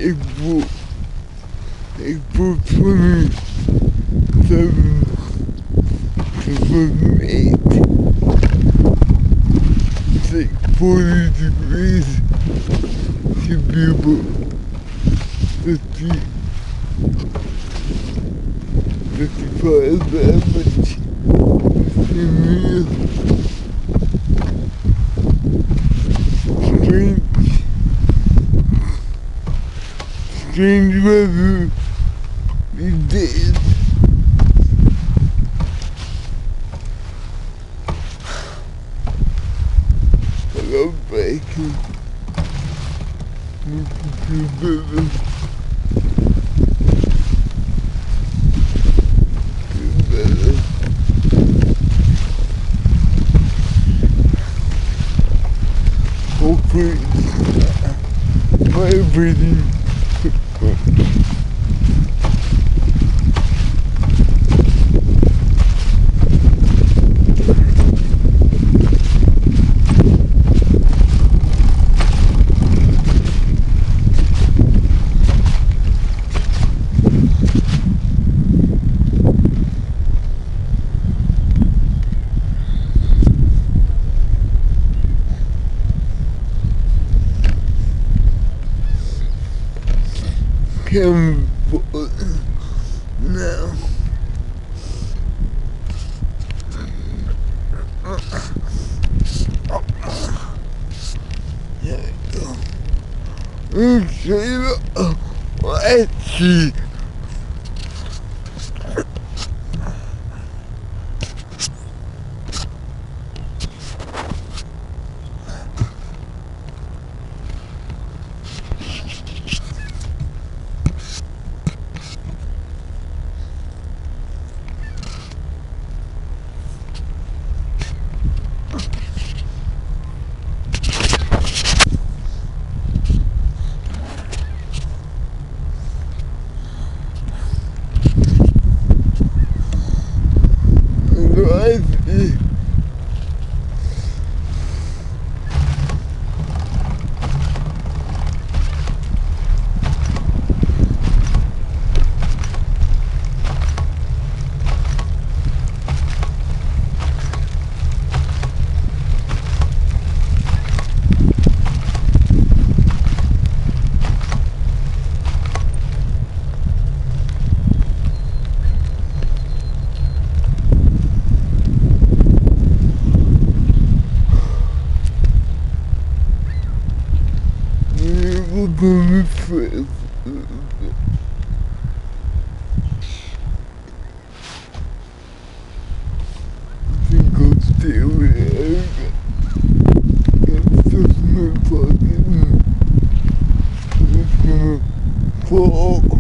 April 27th, 2008. It's like 40 degrees. Should be about 55 average in here. Strange weather these days. I love biking. Makes me feel better. Hopefully, vibrating. Come now. There we go. Okay, let's see. We're going to I think I'll stay with it. Get stuff in my pocket. I'm just gonna fall.